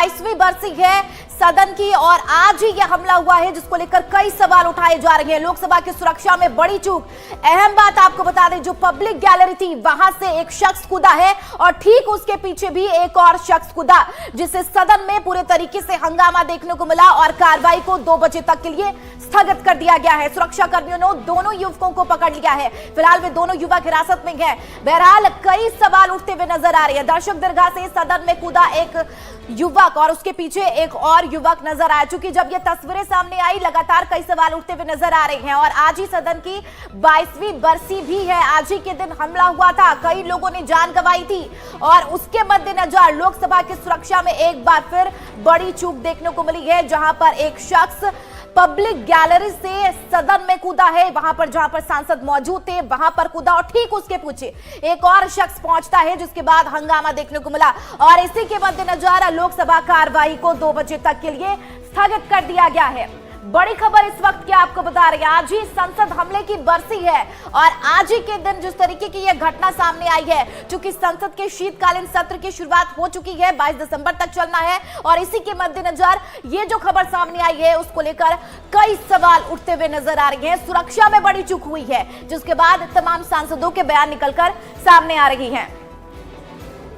22वीं बरसी है सदन की और आज ही यह हमला हुआ है जिसको लेकर कई सवाल उठाए जा रहे हैं। लोकसभा की सुरक्षा में बड़ी चूक। अहम बात आपको बता दें, जो पब्लिक गैलरी थी वहां से एक शख्स कूदा है और ठीक उसके पीछे भी एक और शख्स कूदा, जिससे सदन में पूरे तरीके से हंगामा देखने को मिला और कार्रवाई को 2 बजे तक के लिए स्थगित कर दिया गया है। सुरक्षा कर्मियों ने दोनों युवकों को पकड़ लिया है। फिलहाल वे दोनों युवक हिरासत में हैं। बहरहाल कई सवाल उठते हुए नजर आ रहे हैं। दर्शक दीर्घा से सदन में कूदा एक युवक और उसके पीछे एक और युवक नजर आया। चूंकि जब ये तस्वीरें सामने आई, लगातार कई सवाल उठते हुए नजर आ रहे हैं और आज ही सदन की 22वीं बरसी भी है। आज ही के दिन हमला हुआ था, कई लोगों ने जान गंवाई थी और उसके मद्देनजर लोकसभा की सुरक्षा में एक बार फिर बड़ी चूक देखने को मिली है, जहां पर एक शख्स पब्लिक गैलरी से सदन में कूदा है। वहां पर जहां पर सांसद मौजूद थे वहां पर कूदा और ठीक उसके पीछे एक और शख्स पहुंचता है, जिसके बाद हंगामा देखने को मिला और इसी के मद्देनजर लोकसभा कार्रवाई को 2 बजे तक के लिए स्थगित कर दिया गया है। बड़ी खबर इस वक्त क्या आपको बता रहे हैं, आज ही संसद हमले की बरसी है और आज ही के दिन जिस तरीके की यह घटना सामने आई है, चूंकि संसद के शीतकालीन सत्र की शुरुआत हो चुकी है, 22 दिसंबर तक चलना है और इसी के मद्देनजर ये जो खबर सामने आई है उसको लेकर कई सवाल उठते हुए नजर आ रहे हैं। सुरक्षा में बड़ी चूक हुई है, जिसके बाद तमाम सांसदों के बयान निकलकर सामने आ रही हैं।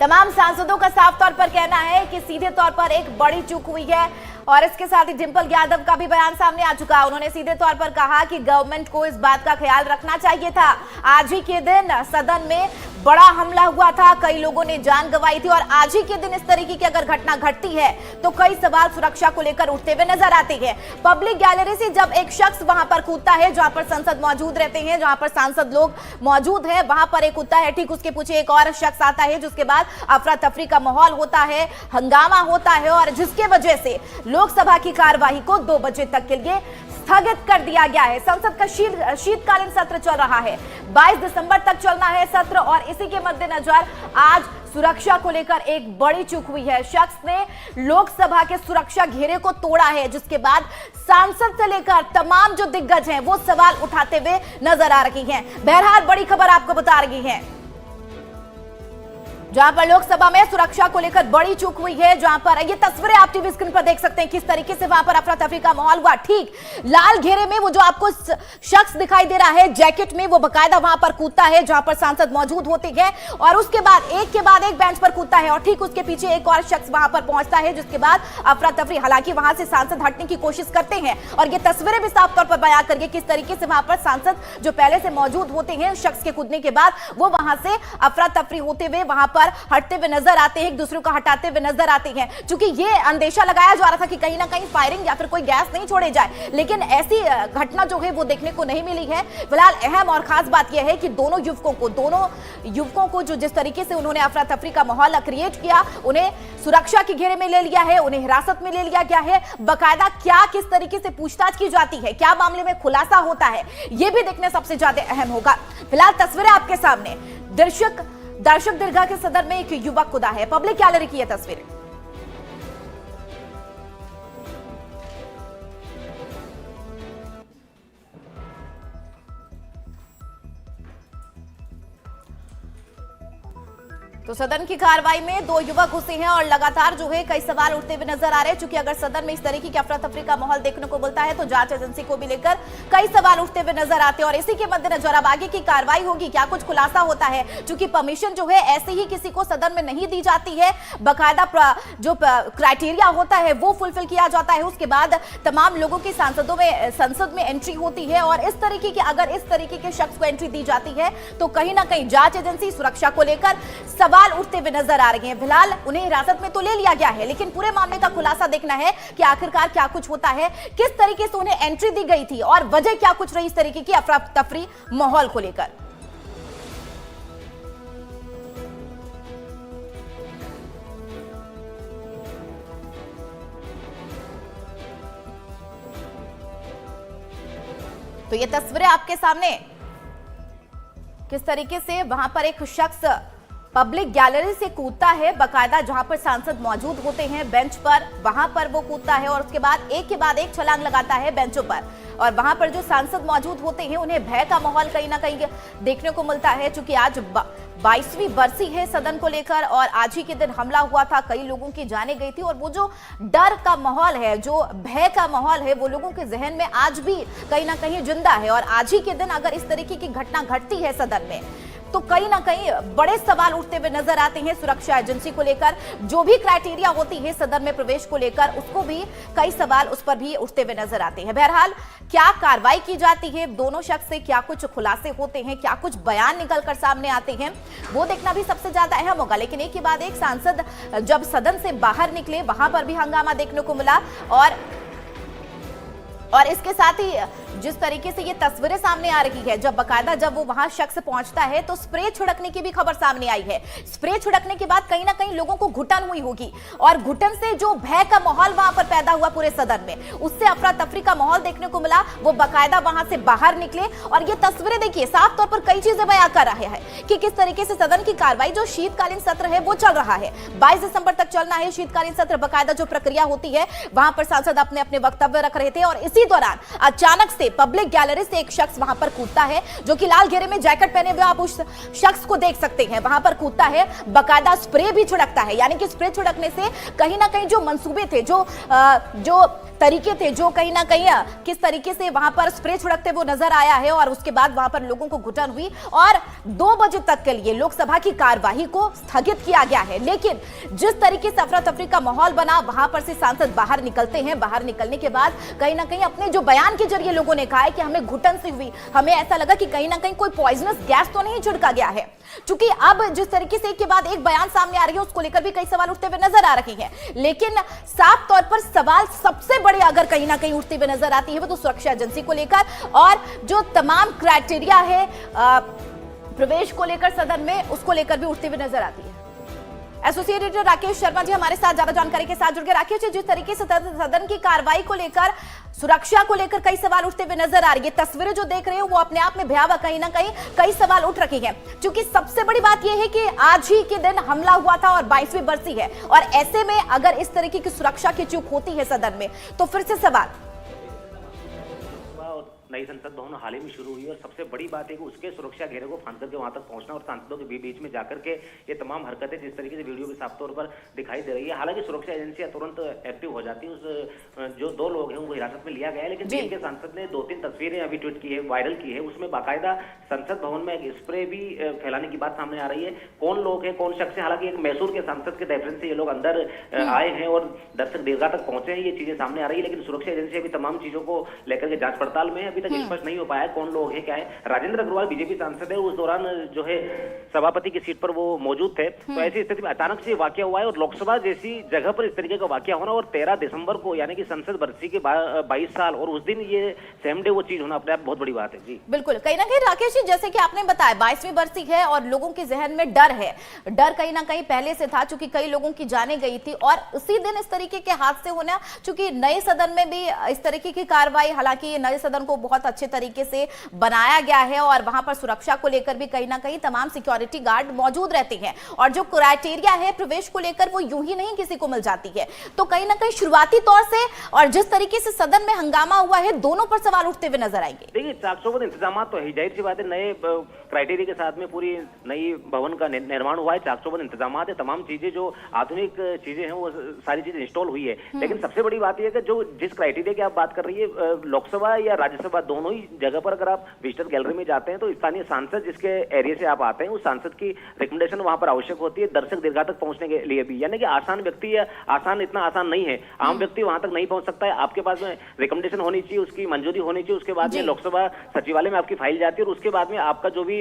तमाम सांसदों का साफ तौर पर कहना है कि सीधे तौर पर एक बड़ी चूक हुई है और इसके साथ ही डिंपल यादव का भी बयान सामने आ चुका है। उन्होंने सीधे तौर पर कहा कि गवर्नमेंट को इस बात का ख्याल रखना चाहिए था। आज ही के दिन सदन में बड़ा हमला हुआ था, कई लोगों ने जान गंवाई थी और आज ही के दिन इस तरीके की अगर घटना घटती है तो कई सवाल सुरक्षा को लेकर उठते हुए नजर आते हैं। पब्लिक गैलरी से जब एक शख्स वहां पर कूदता है, जहां पर संसद मौजूद रहते हैं, जहां पर सांसद लोग मौजूद हैं, वहां पर एक कूदता है, ठीक उसके पीछे एक और शख्स आता है, जिसके बाद अफरा तफरी का माहौल होता है, हंगामा होता है और जिसके वजह से लोकसभा की कार्यवाही को 2 बजे तक के लिए स्थगित कर दिया गया है। संसद का शीतकालीन सत्र चल रहा है, 22 दिसंबर तक चलना है सत्र और इसी के मद्देनजर आज सुरक्षा को लेकर एक बड़ी चूक हुई है। शख्स ने लोकसभा के सुरक्षा घेरे को तोड़ा है, जिसके बाद सांसद से लेकर तमाम जो दिग्गज हैं वो सवाल उठाते हुए नजर आ रही हैं। बहरहाल बड़ी खबर आपको बता रही है, जहां पर लोकसभा में सुरक्षा को लेकर बड़ी चूक हुई है, जहां पर ये तस्वीरें आप टीवी स्क्रीन पर देख सकते हैं किस तरीके से वहां पर अफरा तफरी का माहौल हुआ। ठीक लाल घेरे में वो जो आपको शख्स दिखाई दे रहा है जैकेट में, वो बकायदा वहां पर कूदता है जहां पर सांसद मौजूद होते हैं और उसके बाद एक बेंच पर कूदता है और ठीक उसके पीछे एक और शख्स वहां पर पहुंचता है, जिसके बाद अफरा तफरी। हालांकि वहां से सांसद हटने की कोशिश करते हैं और ये तस्वीरें भी साफ तौर पर बयां करिए किस तरीके से वहां पर सांसद जो पहले से मौजूद होते हैं, शख्स के कूदने के बाद वो वहां से अफरा तफरी होते हुए वहां पर हटते हुए नजर आते हैं, एक दूसरे को हटाते हुए नजर आते हैं। चूंकि ये अंदेशा लगाया जा रहा था कि कहीं ना कहीं फायरिंग या फिर कोई गैस नहीं छोड़े जाए, लेकिन ऐसी घटना जो है वो देखने को नहीं मिली है। फिलहाल अहम और खास बात यह है कि दोनों युवकों को जो जिस तरीके से उन्होंने अफरा तफरी का माहौल क्रिएट किया, उन्हें सुरक्षा के घेरे में ले लिया है, उन्हें हिरासत में ले लिया गया है। बकायदा क्या किस तरीके से पूछताछ की जाती है, क्या मामले में खुलासा होता है, यह भी देखने सबसे ज्यादा अहम होगा। फिलहाल तस्वीरें आपके सामने, दर्शक दीर्घा के सदन में एक युवक कूदा है, पब्लिक गैलरी की यह तस्वीरें। तो सदन की कार्रवाई में 2 युवक घुसे हैं और लगातार जो है कई सवाल उठते हुए नजर आ रहे हैं। चूंकि अगर सदन में इस तरीके की अफरा तफरी का माहौल देखने को मिलता है तो जांच एजेंसी को भी लेकर कई सवाल उठते हुए नजर आते हैं और इसी के मद्देनजर अब आगे की कार्रवाई होगी, क्या कुछ खुलासा होता है। चूंकि परमिशन जो है ऐसे ही किसी को सदन में नहीं दी जाती है, बकायदा जो क्राइटेरिया होता है वो फुलफिल किया जाता है, उसके बाद तमाम लोगों की संसद में एंट्री होती है और अगर इस तरीके के शख्स को एंट्री दी जाती है तो कहीं ना कहीं जांच एजेंसी सुरक्षा को लेकर सवाल उठते हुए नजर आ रहे हैं। फिलहाल उन्हें हिरासत में तो ले लिया गया है, लेकिन पूरे मामले का खुलासा देखना है कि आखिरकार क्या कुछ होता है, किस तरीके से उन्हें एंट्री दी गई थी और वजह क्या कुछ रही इस तरीके की अफरा तफरी माहौल को लेकर। तो ये तस्वीरें आपके सामने, किस तरीके से वहां पर एक शख्स पब्लिक गैलरी से कूदता है, बकायदा जहां पर सांसद मौजूद होते हैं बेंच पर, वहां पर वो कूदता है और उसके बाद एक के बाद एक छलांग लगाता है बेंचों पर और वहां पर जो सांसद मौजूद होते हैं उन्हें भय का माहौल कहीं ना कहीं देखने को मिलता है। चूंकि आज 22वीं बरसी है सदन को लेकर और आज ही के दिन हमला हुआ था, कई लोगों की जाने गई थी और वो जो डर का माहौल है, जो भय का माहौल है, वो लोगों के जहन में आज भी कहीं ना कहीं जिंदा है। और आज ही के दिन अगर इस तरीके की घटना घटती है सदन में तो कहीं ना कहीं बड़े सवाल उठते हुए नजर आते हैं सुरक्षा एजेंसी को लेकर। जो भी क्राइटेरिया होती है सदन में प्रवेश को लेकर, उसको भी कई सवाल उस पर भी उठते हुए नजर आते हैं। बहरहाल क्या कार्रवाई की जाती है, दोनों शख्स से क्या कुछ खुलासे होते हैं, क्या कुछ बयान निकलकर सामने आते हैं, वो देखना भी सबसे ज्यादा अहम होगा। लेकिन एक के बाद एक सांसद जब सदन से बाहर निकले, वहां पर भी हंगामा देखने को मिला और इसके साथ ही जिस तरीके से ये तस्वीरें सामने आ रही है, जब बकायदा जब वो वहां शख्स पहुंचता है तो स्प्रे छिड़कने की भी खबर सामने आई है। स्प्रे छिड़कने के बाद कहीं ना कहीं लोगों को घुटन हुई होगी और घुटन से जो भय का माहौल वहां पर पैदा हुआ पूरे सदन में, उससे अफरा तफरी का माहौल देखने को मिला। वो बकायदा वहां से बाहर निकले और ये तस्वीरें देखिए, साफ तौर पर कई चीजें बयां कर रहे हैं कि किस तरीके से सदन की कार्रवाई, जो शीतकालीन सत्र है वो चल रहा है, 22 दिसंबर तक चलना है शीतकालीन सत्र। बकायदा जो प्रक्रिया होती है वहां पर सांसद अपने अपने वक्तव्य रख रहे थे और इसी दौरान अचानक से पब्लिक गैलरी से एक शख्स वहां पर कूदता है, जो कि लाल घेरे में जैकेट पहने हुए आप उस शख्स को देख सकते हैं। वहां पर कूदता है, बकायदा स्प्रे भी छिड़कता है, यानी कि स्प्रे छिड़कने से कहीं ना कहीं जो मंसूबे थे, जो तरीके थे, जो कहीं ना कहीं किस तरीके से वहां पर स्प्रे छिड़कते वो नजर आया है। और उसके बाद वहां पर लोगों को घुटन हुई और 2 बजे तक के लिए लोकसभा की कार्यवाही को स्थगित किया गया है। लेकिन जिस तरीके से अफरा तफरी का माहौल बना, वहां पर से सांसद बाहर निकलते हैं, बाहर निकलने के बाद कहीं ना कहीं अपने जो बयान के जरिए लोगों ने कहा है कि हमें घुटन से हुई, हमें ऐसा लगा कि कहीं ना कहीं कोई पॉइजनस गैस तो नहीं छिड़का गया है। चूंकि अब जिस तरीके से एक के बाद एक बयान सामने आ रही है, उसको लेकर भी कई सवाल उठते हुए नजर आ रहे हैं। लेकिन साफ तौर पर सवाल सबसे बड़े अगर कहीं ना कहीं उठते हुए नजर आती है वो तो सुरक्षा एजेंसी को लेकर और जो तमाम क्राइटेरिया है प्रवेश को लेकर सदन में, उसको लेकर भी उठती हुई नजर आती है। एसोसिएट एडिटर राकेश शर्मा जी हमारे साथ ज्यादा जानकारी के साथ जुड़ गए। राकेश जी, जिस तरीके से सदन की कार्रवाई को लेकर, सुरक्षा को लेकर कई सवाल उठते हुए नजर आ रही है, तस्वीरें जो देख रहे हो वो अपने आप में भयावह, कहीं ना कहीं कई सवाल उठ रखे हैं। क्योंकि सबसे बड़ी बात यह है कि आज ही के दिन हमला हुआ था और 22वीं बरसी है और ऐसे में अगर इस तरीके की सुरक्षा की चूक होती है सदन में तो फिर से सवाल। नई संसद भवन हाल ही में शुरू हुई और सबसे बड़ी बात है कि उसके सुरक्षा घेरे को फांद करके वहां तक पहुंचना और सांसदों के बीच में जाकर के ये तमाम हरकतें जिस तरीके से वीडियो में साफ तौर पर दिखाई दे रही है। हालांकि सुरक्षा एजेंसियां तुरंत एक्टिव हो जाती है, उस जो 2 लोग हैं उनको हिरासत में लिया गया है। लेकिन डीएम के सांसद ने 2-3 तस्वीरें अभी ट्वीट की है, वायरल की है, उसमें बाकायदा संसद भवन में एक स्प्रे भी फैलाने की बात सामने आ रही है। कौन लोग है, कौन शख्स है, हालांकि एक मैसूर के सांसद के रेफरेंस से ये लोग अंदर आए हैं और दर्शक दीर्घा तक पहुंचे हैं, ये चीजें सामने आ रही है। लेकिन सुरक्षा एजेंसी अभी तमाम चीजों को लेकर के जांच पड़ताल में अभी तक स्पष्ट नहीं हो पाया कौन लोग है, क्या है। राजेंद्र अग्रवाल बीजेपी सांसद है, उस दौरान जो है सभापति की सीट पर वो मौजूद थे। तो ऐसी स्थिति में अचानक से वाकया हुआ है और लोकसभा जैसी जगह पर इस तरीके का वाकया होना और 13 दिसंबर को यानी कि संसद बरसी के 22 साल और उस दिन ये सेम डे वो चीज होना अपने आप बहुत बड़ी बात है। जी बिल्कुल, कहीं ना कहीं राकेश जी, जैसे कि आपने बताया 22वीं बरसी है और लोगों के जहन में डर है, डर कहीं ना कहीं पहले से था चूंकि कई लोगों की जाने गई थी और उसी दिन इस तरीके के हादसे होना, चूंकि नए सदन में भी इस तरीके की कार्रवाई, हालांकि नए सदन को बहुत अच्छे तरीके से बनाया गया है और वहां पर सुरक्षा को लेकर भी कहीं ना कहीं तमाम सिक्योरिटी गार्ड मौजूद रहते हैं और जो क्राइटेरिया है प्रवेश को लेकर वो यूं ही नहीं किसी को मिल जाती है। तो कहीं ना कहीं शुरुआती तौर से और जिस तरीके से सदन में हंगामा हुआ है, दोनों पर सवाल उठते हुए नजर आएंगे। देखिए, चाकचौबंद इंतजाम तो है, जाहिर सी बात है, नए क्राइटेरिया के साथ में पूरी नई भवन का निर्माण हुआ है, चाकचौबंद इंतजाम है, तमाम चीजें जो आधुनिक चीजें हैं वो सारी चीजें इंस्टॉल हुई है। लेकिन सबसे बड़ी बात यह है कि जो जिस क्राइटेरिया की आप बात कर रही है, लोकसभा या राज्यसभा दोनों ही जगह पर अगर आप विजिटर गैलरी में जाते हैं तो स्थानीय सांसद जिसके एरिया से आप आते हैं उस सांसद की रिकमेंडेशन वहां पर आवश्यक होती है, दर्शक दीर्घा तक पहुंचने के लिए भी। यानी कि आसान व्यक्ति या आसान इतना आसान नहीं है, आम व्यक्ति वहां तक नहीं पहुंच सकता है। आपके पास में रिकमेंडेशन होनी चाहिए, उसकी मंजूरी होनी चाहिए, उसके बाद में लोकसभा सचिवालय में आपकी फाइल जाती है और उसके बाद में आपका जो भी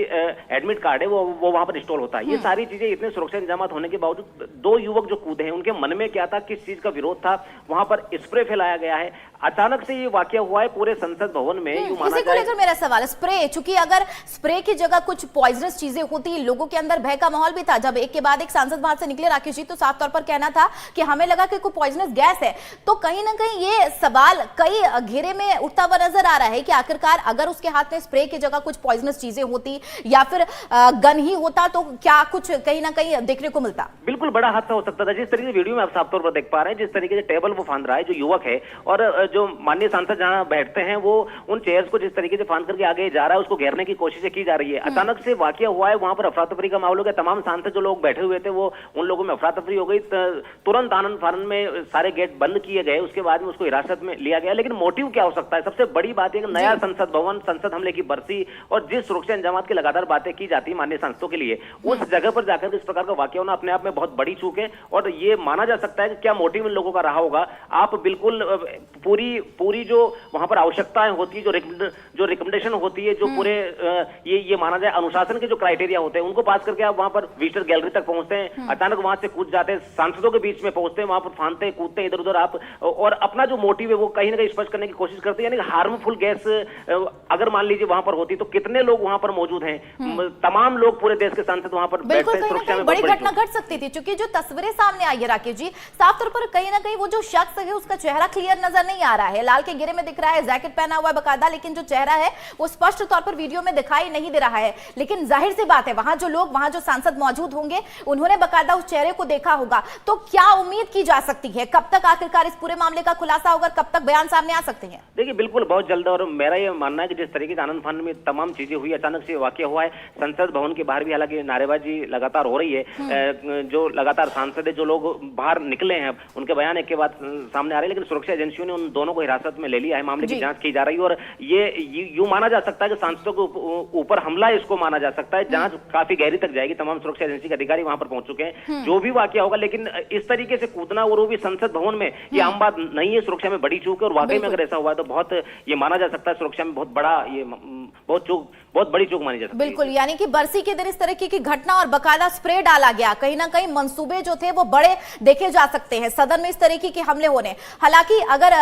एडमिट कार्ड है वो वहां पर इंस्टॉल होता है। ये सारी चीजें इतने सुरक्षा इंतजाम होने के बावजूद 2 युवक जो कूदे हैं उनके मन में क्या था, किस चीज का विरोध था, वहां पर स्प्रे फैलाया गया है। अचानक से ये वाकया हुआ है पूरे संसद भवन में। इसी को लेकर मेरा सवाल, स्प्रे, चूंकि अगर स्प्रे की जगह कुछ पॉइजनस चीजें होती, लोगों के अंदर भय का माहौल भी था। जब एक के बाद एक सांसद वहां से निकले राकेश जी, तो साफ तौर पर कहना था कि हमें लगा कि कोई पॉइजनस गैस है। तो कहीं ना कहीं ये सवाल कई घेरे में उठता हुआ नजर आ रहा है कि आखिरकार अगर उसके हाथ में स्प्रे की जगह कुछ पॉइजनस चीजें होती या फिर गन ही होता तो क्या कुछ कहीं ना कहीं देखने को मिलता। बिल्कुल बड़ा हादसा हो सकता था। जिस तरीके से वीडियो में आप साफ तौर पर देख पा रहे हैं, जिस तरीके से टेबल वो फांद रहा है जो युवक है और जो माननीय सांसद जहां बैठते हैं वो उन चेयर्स को जिस तरीके से फांद करके आगे जा रहा है, उसको घेरने की कोशिशें की जा रही है। अचानक से वाकया हुआ है, वहां पर अफरा तफरी का माहौल हो गया। तमाम सांसद जो लोग बैठे हुए थे वो उन लोगों में अफरा तफरी हो गई। तुरंत आनंद फानन में सारे गेट बंद किए गए, उसके बाद में उसको हिरासत में लिया गया। लेकिन मोटिव क्या हो सकता है? सबसे बड़ी बात है कि नया संसद भवन, संसद हमले की बरसी और जिस सुरक्षा इंतजाम की लगातार बातें की जाती है माननीय सांसदों के लिए, उस जगह पर जाकर इस प्रकार का वाकया होना अपने आप में बहुत बड़ी चूक है। और ये माना जा सकता है कि क्या मोटिव इन लोगों का रहा होगा। आप बिल्कुल पूरी जो वहां पर आवश्यकताएं होती है, जो रिकमेंडेशन होती है, जो पूरे ये माना जाए अनुशासन के जो क्राइटेरिया होते हैं, उनको पास करके आप वहां पर विजिटर गैलरी तक पहुंचते हैं, अचानक वहां से कूद जाते हैं, सांसदों के बीच में पहुंचते हैं, वहां पर फांदते हैं, कूदते हैं इधर उधर आप, और अपना जो मोटिव है वो कहीं ना कहीं स्पष्ट करने की कोशिश करते हैं। यानी हार्मफुल गैस अगर मान लीजिए वहां पर होती तो कितने लोग वहां पर मौजूद हैं? तमाम लोग, पूरे देश के सांसद वहां पर बैठते हैं। सुरक्षा में बड़ी घटना घट सकती थी, क्योंकि जो तस्वीरें सामने आई है राकेश जी, साफ तौर पर कहीं ना कहीं वो जो शख्स है उसका चेहरा क्लियर नजर नहीं आ रहा है। लाल के घेरे में दिख रहा है, जैकेट पहना हुआ है बकायदा, लेकिन जो चेहरा है वो स्पष्ट तौर पर वीडियो में दिखाई नहीं दे रहा है। लेकिन जाहिर सी बात है वहां जो लोग, वहां जो सांसद मौजूद होंगे, उन्होंने बकायदा उस चेहरे को देखा होगा। तो क्या उम्मीद की जा सकती है, कब तक आखिरकार इस पूरे मामले का खुलासा होगा, कब तक बयान सामने आ सकते हैं? देखिए बिल्कुल बहुत जल्द। और मेरा ये मानना है कि जिस तरीके से आनंद फानन में तमाम चीजें हुई, अचानक से वाकया हुआ है, संसद भवन के बाहर भी हालांकि नारेबाजी लगातार हो रही है, जो लगातार सांसद है, जो लोग बाहर निकले हैं, उनके बयान एक के बाद सामने आ रहे हैं। लेकिन सुरक्षा एजेंसियों ने उन दोनों को हिरासत में ले लिया है, मामले की जांच की जा रही है। और ये यूं माना जा सकता है कि सांसदों के ऊपर हमला इसको माना जा सकता है। जांच काफी गहरी तक जाएगी, तमाम सुरक्षा एजेंसी के अधिकारी वहां पर पहुंच चुके हैं। जो भी वाकया होगा, लेकिन इस तरीके से कूदना और वो भी संसद भवन में, ये आम बात नहीं है। सुरक्षा में बड़ी चूक है, और वाकई में अगर ऐसा हुआ है तो बहुत ये माना जा सकता है सुरक्षा में बहुत बड़ा, ये बहुत बड़ी चूक मानी जा सकती है। बिल्कुल, यानी कि बरसी के दिन इस तरह की घटना और बकायदा स्प्रे डाला गया, कहीं ना कहीं मंसूबे जो थे वो बड़े देखे जा सकते हैं सदन में इस तरीके के हमले होने। हालांकि अगर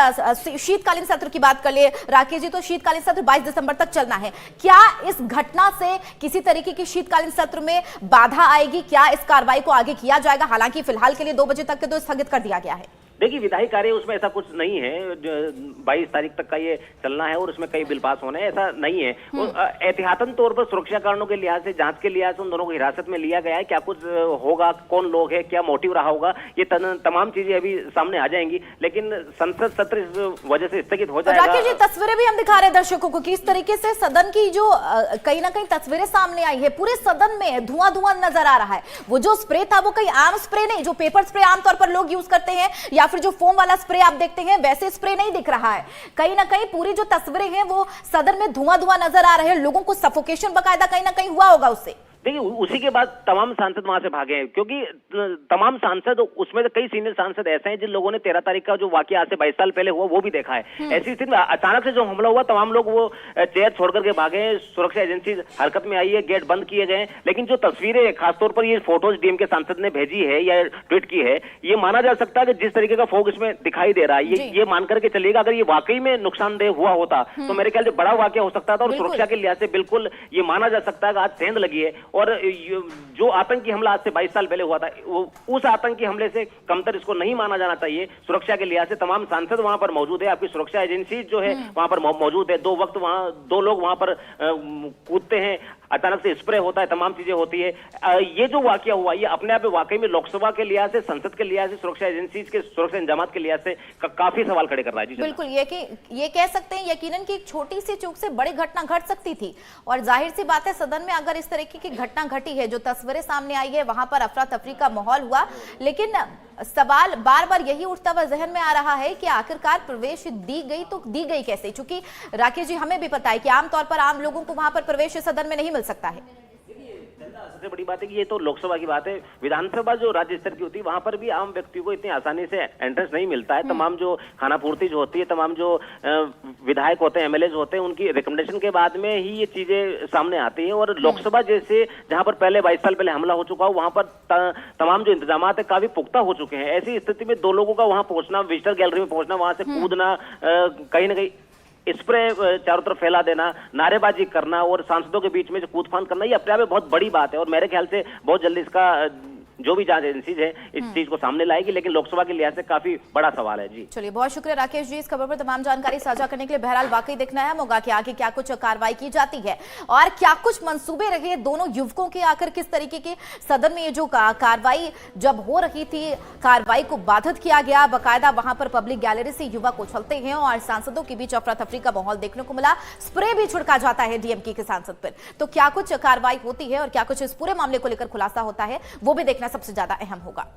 शीतकालीन सत्र की बात कर ले राकेश जी, तो शीतकालीन सत्र 22 दिसंबर तक चलना है। क्या इस घटना से किसी तरीके की शीतकालीन सत्र में बाधा आएगी? क्या इस कार्रवाई को आगे किया जाएगा? हालांकि फिलहाल के लिए 2 बजे तक के तो स्थगित कर दिया गया है। देखिए विधायी कार्य उसमें ऐसा कुछ नहीं है, 22 तारीख तक का ये चलना है और उसमें कई बिल पास होने हैं, ऐसा नहीं है। एहतियातन तौर पर सुरक्षा कारणों के लिहाज से, जांच के लिहाज से उन दोनों को हिरासत में लिया गया है। क्या कुछ होगा, कौन लोग है, क्या मोटिव रहा होगा, ये तमाम चीजें अभी सामने आ जाएंगी। लेकिन संसद सत्र इस वजह से स्थगित हो जाएगा। राकेश जी, तस्वीरें भी हम दिखा रहे हैं दर्शकों को, किस तरीके से सदन की जो कहीं ना कहीं तस्वीरें सामने आई है, पूरे सदन में धुआं धुआं नजर आ रहा है। वो जो स्प्रे था वो कहीं आम स्प्रे नहीं, जो पेपर स्प्रे आमतौर पर लोग यूज करते हैं, या फिर जो फोम वाला स्प्रे आप देखते हैं, वैसे स्प्रे नहीं दिख रहा है। कहीं ना कहीं पूरी जो तस्वीरें हैं वो सदन में धुआं धुआं नजर आ रहे हैं। लोगों को सफोकेशन बकायदा कहीं ना कहीं हुआ होगा उससे। देखिए उसी के बाद तमाम सांसद वहां से भागे हैं, क्योंकि तमाम सांसद, उसमें से कई सीनियर सांसद ऐसे हैं जिन लोगों ने 13 तारीख का जो वाकया आज से 22 साल पहले हुआ वो भी देखा है। ऐसी स्थिति में अचानक से जो हमला हुआ, तमाम लोग वो चेयर छोड़ करके भागे हैं, सुरक्षा एजेंसी हरकत में आई है, गेट बंद किए गए। लेकिन जो तस्वीरें, खासतौर पर ये फोटोज डीएमके सांसद ने भेजी है या ट्वीट की है, ये माना जा सकता है कि जिस तरीके का फोग इसमें दिखाई दे रहा है, ये मान करके चलिएगा अगर ये वाकई में नुकसानदेह हुआ होता तो मेरे ख्याल से बड़ा वाकया हो सकता था। और सुरक्षा के लिहाज से बिल्कुल ये माना जा सकता है कि आज सेंध लगी है। और जो आतंकी हमला आज से 22 साल पहले हुआ था, उस आतंकी हमले से कमतर इसको नहीं माना जाना चाहिए। सुरक्षा के लिहाज से तमाम सांसद वहां पर मौजूद है, आपकी सुरक्षा एजेंसी जो है वहां पर मौजूद है। 2 वक्त वहां 2 लोग वहां पर कूदते हैं, अचानक से स्प्रे होता है, तमाम चीजें होती है। ये जो वाकया हुआ, ये अपने आप में वाकई में लोकसभा के लिहाज से, संसद के लिहाज से, सुरक्षा एजेंसी के सुरक्षा इंतजाम के लिहाज से काफी सवाल खड़े कर रहा है। बिल्कुल, ये कह सकते हैं यकीनन कि एक छोटी सी चूक से बड़ी घटना घट सकती थी। और जाहिर सी बात है सदन में अगर इस तरीके की घटना घटी है, जो तस्वीरें सामने आई है, वहां पर अफरा तफरी का माहौल हुआ। लेकिन सवाल बार बार यही उठता हुआ जहन में आ रहा है कि आखिरकार प्रवेश दी गई तो दी गई कैसे? क्योंकि राकेश जी, हमें भी पता है कि आमतौर पर आम लोगों को वहां पर प्रवेश सदन में नहीं मिल सकता है। सबसे बड़ी बात है कि ये तो लोकसभा की बात है, विधानसभा जो राज्य स्तर की होती है वहां पर भी आम व्यक्ति को इतनी आसानी से एंट्रेंस नहीं मिलता है। तमाम जो खाना पूर्ति जो होती है, तमाम जो विधायक होते हैं, एमएलए होते हैं, उनकी रिकमेंडेशन के बाद में ही ये चीजें सामने आती है। और लोकसभा जैसे जहां पर पहले 22 साल पहले हमला हो चुका हो, वहां पर तमाम जो इंतजाम है काफी पुख्ता हो चुके हैं। ऐसी स्थिति में 2 लोगों का वहां पहुंचना, विजिटर गैलरी में पहुंचना, वहां से कूदना, कहीं ना कहीं स्प्रे चारों तरफ फैला देना, नारेबाजी करना और सांसदों के बीच में जो कूदफान करना, ये अपने आप में बहुत बड़ी बात है। और मेरे ख्याल से बहुत जल्दी इसका जो भी जांच एजेंसीज है इस चीज को सामने लाएगी, लेकिन लोकसभा के लिहाज से काफी बड़ा सवाल है। जी चलिए, बहुत शुक्रिया राकेश जी इस खबर पर तमाम जानकारी साझा करने के लिए। बहरहाल वाकई देखना है होगा कि आगे क्या कुछ कार्रवाई की जाती है और क्या कुछ मंसूबे रहे दोनों युवकों के, आकर किस तरीके के सदन में ये जो कार्रवाई जब हो रही थी, कार्रवाई को बाधित किया गया, बकायदा वहां पर पब्लिक गैलरी से युवक उछलते हैं और सांसदों के बीच अफरा तफरी का माहौल देखने को मिला, स्प्रे भी छिड़का जाता है डीएमके के सांसद पर। तो क्या कुछ कार्रवाई होती है और क्या कुछ इस पूरे मामले को लेकर खुलासा होता है, वो भी देखना सबसे ज्यादा अहम होगा।